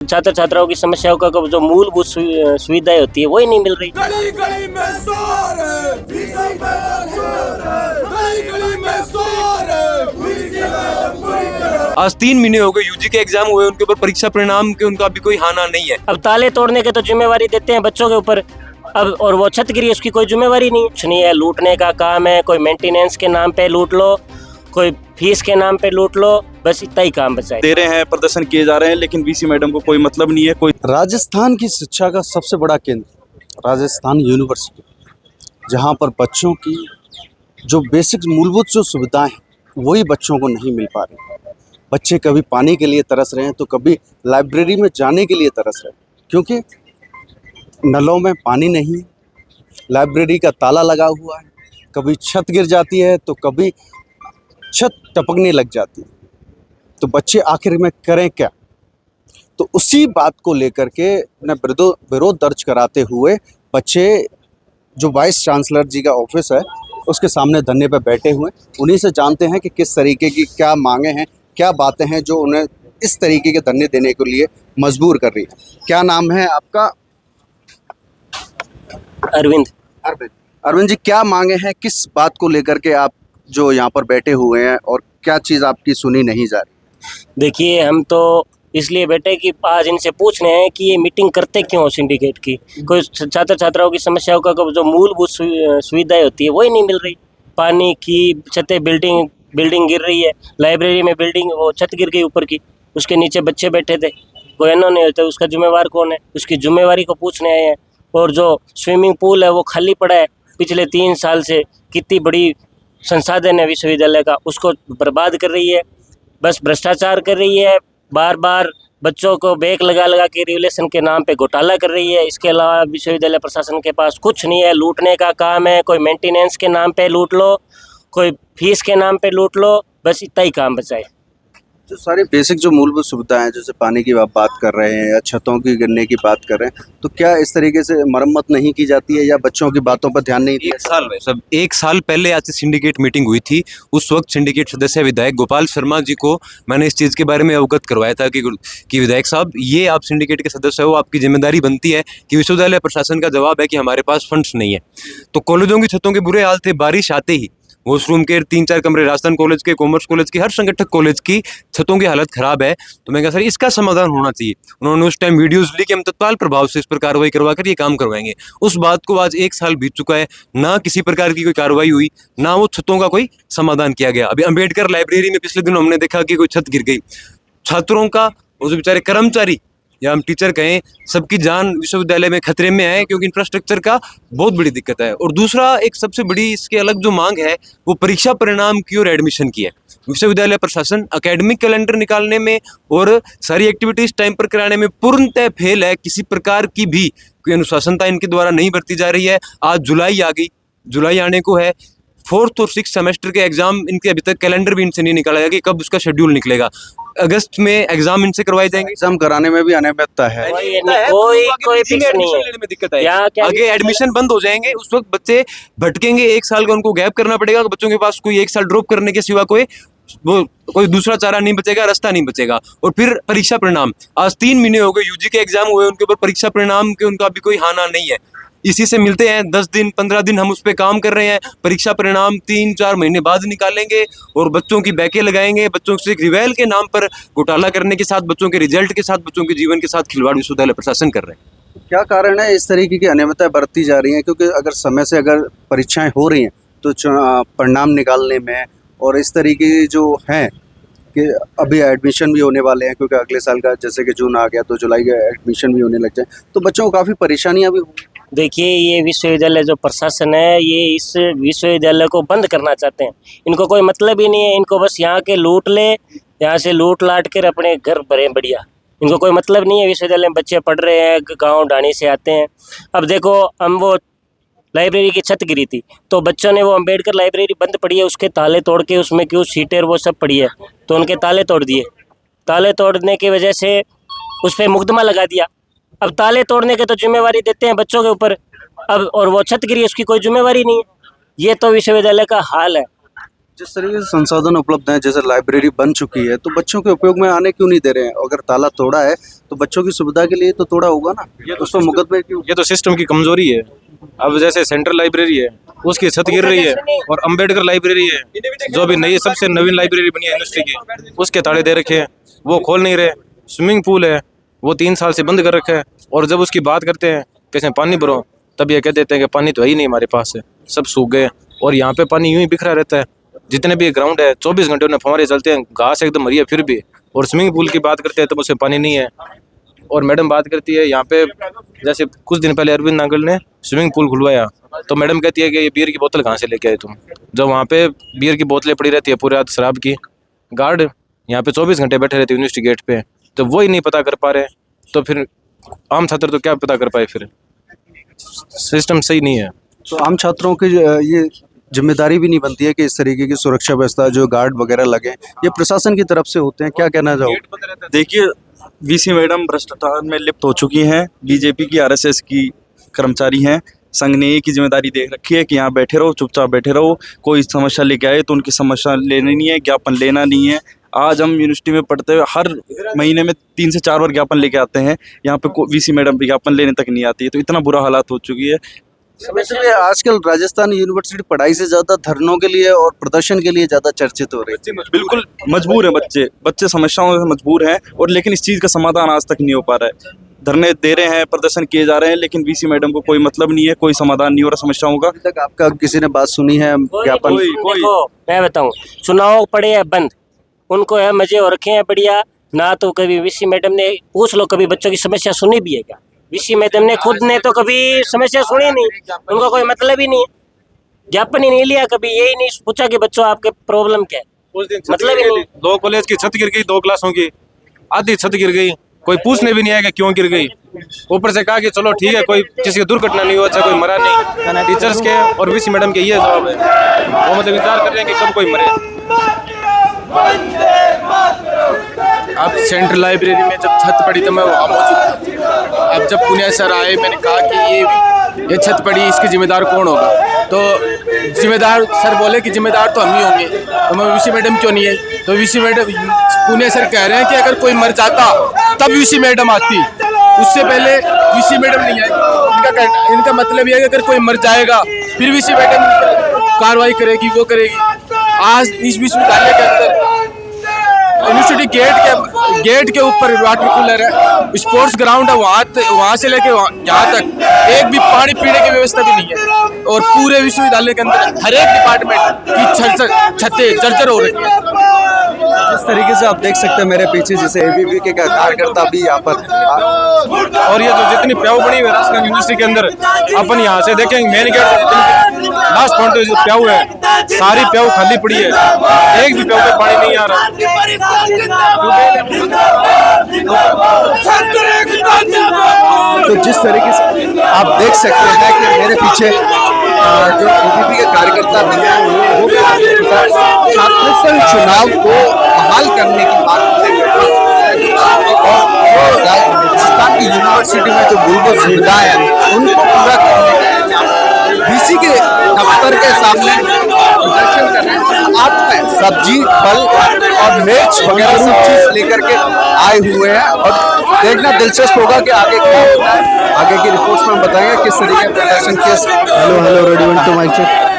छात्र छात्राओं की समस्याओं का जो मूलभूत सुविधाएं होती है वही नहीं मिल रही। गली गली में शोर है, वीसी मैडम शोर है, गली गली में शोर है, वीसी मैडम शोर है। आज 3 महीने हो गए यूजी के एग्जाम हुए, उनके ऊपर परीक्षा परिणाम के उनका अभी कोई हाना नहीं है। अब ताले तोड़ने के तो जिम्मेवारी देते हैं बच्चों के ऊपर, अब और वो छत गिरी उसकी कोई जिम्मेवारी नहीं। कुछ नहीं है, लूटने का काम है, कोई मेंटेनेंस के नाम पे लूट लो, कोई फीस के नाम पे लूट लो, बस इतना ही काम बचा है। दे रहे हैं, प्रदर्शन किए जा रहे हैं, लेकिन वीसी मैडम को कोई मतलब नहीं है। कोई राजस्थान की शिक्षा का सबसे बड़ा केंद्र राजस्थान यूनिवर्सिटी, जहां पर बच्चों की जो बेसिक मूलभूत जो सुविधाएं हैं वही बच्चों को नहीं मिल पा रही। बच्चे कभी पानी के लिए तरस रहे हैं तो कभी लाइब्रेरी में जाने के लिए तरस रहे हैं, क्योंकि नलों में पानी नहीं है, लाइब्रेरी का ताला लगा हुआ है, कभी छत गिर जाती है तो कभी छत टपकने लग जाती है, तो बच्चे आखिर में करें क्या। तो उसी बात को लेकर के अपना विरोध दर्ज कराते हुए बच्चे जो वाइस चांसलर जी का ऑफिस है उसके सामने धरने पर बैठे हुए, उन्हीं से जानते हैं कि किस तरीके की क्या मांगे हैं, क्या बातें हैं जो उन्हें इस तरीके के धरने देने के लिए मजबूर कर रही है। क्या नाम है आपका? अरविंद। अरविंद जी, क्या मांगे हैं, किस बात को लेकर के आप जो यहाँ पर बैठे हुए हैं और क्या चीज़ आपकी सुनी नहीं जा रही? देखिए, हम तो इसलिए बैठे कि आज इनसे पूछ रहे हैं कि ये मीटिंग करते क्यों सिंडिकेट की। कोई छात्र छात्राओं की समस्याओं का जो मूलभूत सुविधाएं होती है वही नहीं मिल रही। पानी की छतें, बिल्डिंग गिर रही है, लाइब्रेरी में बिल्डिंग वो छत गिर गई ऊपर की, उसके नीचे बच्चे बैठे थे, कोई इन्होंने होता, उसका जिम्मेवार कौन है? उसकी जिम्मेवारी को पूछने आए हैं। और जो स्विमिंग पूल है वो खाली पड़ा है पिछले 3 साल से, कितनी बड़ी संसाधन है विश्वविद्यालय का, उसको बर्बाद कर रही है, बस भ्रष्टाचार कर रही है, बार बार बच्चों को बैक लगा लगा के रिवोल्यूशन के नाम पे घोटाला कर रही है। इसके अलावा विश्वविद्यालय प्रशासन के पास कुछ नहीं है, लूटने का काम है, कोई मेंटेनेंस के नाम पे लूट लो, कोई फीस के नाम पे लूट लो, बस इतना ही काम बचा है। जो सारी बेसिक जो मूलभूत सुविधाएं हैं, जैसे पानी की आप बात कर रहे हैं या छतों की गिरने की बात कर रहे हैं, तो क्या इस तरीके से मरम्मत नहीं की जाती है या बच्चों की बातों पर ध्यान नहीं दिया? एक साल पहले आज से सिंडिकेट मीटिंग हुई थी। उस वक्त सिंडिकेट सदस्य विधायक गोपाल शर्मा जी को मैंने इस चीज़ के बारे में अवगत करवाया था कि विधायक साहब, ये आप सिंडिकेट के सदस्य हो, आपकी जिम्मेदारी बनती है कि विश्वविद्यालय प्रशासन का जवाब है कि हमारे पास फंड्स नहीं है। तो कॉलेजों की छतों के बुरे हाल थे, बारिश आते ही वॉशरूम के 3-4 कमरे राजस्थान कॉलेज के, कॉमर्स कॉलेज की, हर संगठक कॉलेज की छतों की हालत खराब है। तो मैं कहा सर इसका समाधान होना चाहिए। उन्होंने उस टाइम वीडियोस ली कि हम तत्काल प्रभाव से इस पर कार्रवाई करवा कर ये काम करवाएंगे। उस बात को आज 1 साल बीत चुका है, ना किसी प्रकार की कोई कार्रवाई हुई, ना वो छतों का कोई समाधान किया गया। अभी अम्बेडकर लाइब्रेरी में पिछले दिनों हमने देखा कि कोई छत गिर गई, छात्रों का, वो जो बेचारे कर्मचारी या हम टीचर कहें, सबकी जान विश्वविद्यालय में खतरे में है, क्योंकि इंफ्रास्ट्रक्चर का बहुत बड़ी दिक्कत है। और दूसरा, एक सबसे बड़ी इसके अलग जो मांग है वो परीक्षा परिणाम की और एडमिशन की है। विश्वविद्यालय प्रशासन एकेडमिक कैलेंडर निकालने में और सारी एक्टिविटीज टाइम पर कराने में पूर्णतः फेल है। किसी प्रकार की भी कोई अनुशासनता इनके द्वारा नहीं बरती जा रही है। आज जुलाई आ गई, जुलाई आने को है, 4th और 6th सेमेस्टर के एग्जाम इनके अभी तक कैलेंडर भी इनसे नहीं निकाला गया कि कब उसका शेड्यूल निकलेगा। अगस्त में एग्जाम इनसे करवाए जाएंगे। एग्जाम कराने में भी अनियमितता है, कोई फिक्स नहीं है, में दिक्कत है। आगे एडमिशन बंद हो जाएंगे, उस वक्त बच्चे भटकेंगे, 1 साल का उनको गैप करना पड़ेगा। बच्चों के पास कोई 1 साल ड्रॉप करने के सिवा कोई दूसरा चारा नहीं बचेगा, रास्ता नहीं बचेगा। और फिर परीक्षा परिणाम, आज 3 महीने हो गए यूजी के एग्जाम हुए, उनके ऊपर परीक्षा परिणाम के उनका अभी कोई हाना नहीं है। इसी से मिलते हैं 10 दिन 15 दिन हम उस पर काम कर रहे हैं। परीक्षा परिणाम 3-4 महीने बाद निकालेंगे और बच्चों की बैकें लगाएंगे। बच्चों से रिवेल के नाम पर घोटाला करने के साथ, बच्चों के रिजल्ट के साथ, बच्चों के जीवन के साथ खिलवाड़ विश्वविद्यालय प्रशासन कर रहे हैं। क्या कारण है इस तरीके की अनियमितता बरती जा रही है? क्योंकि अगर समय से अगर परीक्षाएं हो रही हैं तो परिणाम निकालने में, और इस तरीके जो हैं कि अभी एडमिशन भी होने वाले हैं, क्योंकि अगले साल का जैसे कि जून आ गया तो जुलाई का एडमिशन भी होने लग जाए, तो बच्चों को काफ़ी परेशानियां भी होंगी। देखिए, ये विश्वविद्यालय जो प्रशासन है, ये इस विश्वविद्यालय को बंद करना चाहते हैं। इनको कोई मतलब ही नहीं है, इनको बस यहाँ के लूट ले, यहाँ से लूट लाट कर अपने घर भरे बढ़िया। इनको कोई मतलब नहीं है विश्वविद्यालय में बच्चे पढ़ रहे हैं, गांव ढाणी से आते हैं। अब देखो, हम वो लाइब्रेरी की छत गिरी थी तो बच्चों ने वो अम्बेडकर लाइब्रेरी बंद पड़ी है, उसके ताले तोड़ के, उसमें क्यों सीटें और वो सब पड़ी है, तो उनके ताले तोड़ दिए। ताले तोड़ने की वजह से उस पर मुकदमा लगा दिया। अब ताले तोड़ने के तो जिम्मेवारी देते हैं बच्चों के ऊपर, अब और वो छत गिरी उसकी कोई जिम्मेवारी नहीं है। ये तो विश्वविद्यालय का हाल है। जिस तरीके से संसाधन उपलब्ध हैं, जैसे लाइब्रेरी बन चुकी है, तो बच्चों के उपयोग में आने क्यों नहीं दे रहे हैं? अगर ताला तोड़ा है तो बच्चों की सुविधा के लिए तो तोड़ा होगा ना, उस पर मुकदमे क्यों? ये तो सिस्टम की कमजोरी है। अब जैसे सेंट्रल लाइब्रेरी है, उसकी छत गिर रही है, और अंबेडकर लाइब्रेरी है जो भी नई सबसे नवीन लाइब्रेरी बनी है यूनिवर्सिटी की, उसके ताले दे रखे हैं, वो खोल नहीं रहे। स्विमिंग पूल है वो 3 साल से बंद कर रखा है, और जब उसकी बात करते हैं कैसे पानी भरो, तब ये कह देते हैं कि पानी तो है ही नहीं हमारे पास है, सब सूख गए। और यहाँ पे पानी यूं ही बिखरा रहता है। जितने भी ग्राउंड है 24 घंटे उन्हें फव्वारे चलते हैं, घास एकदम हरी है फिर भी। और स्विमिंग पूल की बात करते हैं तो उसमें पानी नहीं है। और मैडम बात करती है यहाँ पे, जैसे कुछ दिन पहले अरविंद नागल ने स्विमिंग पूल खुलवाया, तो मैडम कहती है कि ये बियर की बोतल कहाँ से लेके आए तुम, जब वहाँ पे बियर की बोतलें पड़ी रहती है पूरे रात शराब की। गार्ड यहाँ पे 24 घंटे बैठे रहते यूनिवर्सिटी गेट पे, तो वो ही नहीं पता कर पा रहे, तो फिर आम छात्र तो क्या पता कर पाए? फिर सिस्टम सही नहीं है। तो आम छात्रों की ये जिम्मेदारी भी नहीं बनती है कि इस तरीके की सुरक्षा व्यवस्था जो गार्ड वगैरह लगे, ये प्रशासन की तरफ से होते हैं? क्या कहना चाहोगे? देखिए, वीसी मैडम भ्रष्टाचार में लिप्त हो चुकी हैं, बीजेपी की आरएसएस की कर्मचारी हैं। संघ ने एक ही जिम्मेदारी देख रखी है कि यहाँ बैठे रहो, चुपचाप बैठे रहो, कोई समस्या लेके आए तो उनकी समस्या लेनी नहीं है, ज्ञापन लेना नहीं है। आज हम यूनिवर्सिटी में पढ़ते हुए हर महीने में 3 से 4 बार ज्ञापन लेके आते हैं, यहाँ पे वीसी मैडम ज्ञापन लेने तक नहीं आती है, तो इतना बुरा हालात हो चुकी है। इसलिए आजकल राजस्थान यूनिवर्सिटी पढ़ाई से ज्यादा धरनों के लिए और प्रदर्शन के लिए ज्यादा चर्चित हो रही है। बिल्कुल मजबूर है बच्चे समस्याओं से मजबूर हैं, और लेकिन इस चीज़ का समाधान आज तक नहीं हो पा रहा है। धरने दे रहे हैं, प्रदर्शन किए जा रहे हैं, लेकिन वीसी मैडम को कोई मतलब नहीं है, कोई समाधान नहीं हो रहा समस्याओं का। अभी तक आपका किसी ने बात सुनी है? ज्ञापन देखो मैं बताऊं, चुनाव पड़े हैं बंद, उनको है मजे हो रखे हैं बढ़िया ना। तो कभी वीसी मैडम ने पूछ लो कभी बच्चों की समस्या सुनी भी है क्या? वीसी मैडम ने खुद ने तो कभी समस्या सुनी नहीं, उनका कोई मतलब ही नहीं है, ज्ञापन ही नहीं लिया कभी, यही नहीं पूछा कि बच्चों आपके प्रॉब्लम क्या है, उस दिन मतलब ही नहीं। 2 कॉलेज की छत गिर गई, 2 क्लासों की आधी छत गिर गई, कोई पूछने भी नहीं आया कि क्यों गिर गई। ऊपर से कहा कि चलो ठीक है, कोई किसी की दुर्घटना नहीं हुआ, अच्छा कोई मरा नहीं। टीचर्स के और वीसी मैडम के ये जवाब है, वो मतलब इंतजार कर रहे हैं कि कब कोई मरे। अब सेंट्रल लाइब्रेरी में जब छत पड़ी तो मैं वहाँ मौजूद था। अब जब पुनिया सर आए, मैंने कहा कि ये छत पड़ी, इसके जिम्मेदार कौन होगा? तो जिम्मेदार सर बोले कि जिम्मेदार तो हम ही होंगे। तो मैं वीसी मैडम क्यों नहीं है? तो वीसी मैडम पुनिया सर कह रहे हैं कि अगर कोई मर जाता तब वीसी मैडम आती, उससे पहले वीसी मैडम नहीं आई। इनका मतलब ये है कि अगर कोई मर जाएगा फिर वीसी मैडम कार्रवाई करेगी, वो करेगी। आज इस विश्वविद्यालय के अंदर यूनिवर्सिटी गेट के ऊपर वाटर कूलर है, स्पोर्ट्स ग्राउंड है, वहाँ से लेके यहाँ तक एक भी पानी पीने की व्यवस्था भी नहीं है। और पूरे विश्वविद्यालय के अंदर हर एक डिपार्टमेंट की छतें जर्जर हो रही है। इस तरीके से आप देख सकते हैं मेरे पीछे जैसे एबीवी के कार्यकर्ता भी यहाँ पर और ये जो जितनी प्याऊ बनी हुई है राजस्थान यूनिवर्सिटी के अंदर, अपन यहाँ से देखेंगे मेन गेट से जितनी लास्ट पॉइंट पे जो प्याऊ है, सारी प्याऊ खाली पड़ी है, एक भी प्याऊ पे पानी नहीं आ रहा। तो जिस तरीके से आप देख सकते हैं कि मेरे पीछे जो एबीवी के कार्यकर्ता भी हैं, वो छात्र चुनाव को बहाल करने की बात और राजस्थान की यूनिवर्सिटी में जो मूलभूत सुविधाएं हैं उनको पूरा करने के वीसी के दफ्तर के सामने प्रदर्शन कर रहे हैं। आप सब्जी, फल और मिर्च वगैरह सब चीज लेकर के आए हुए हैं, और देखना दिलचस्प होगा कि आगे क्या होता है। आगे की रिपोर्ट्स में हम बताएंगे किस तरीके का प्रदर्शन, किस हेलो रेडी 1 2 माइक चेक।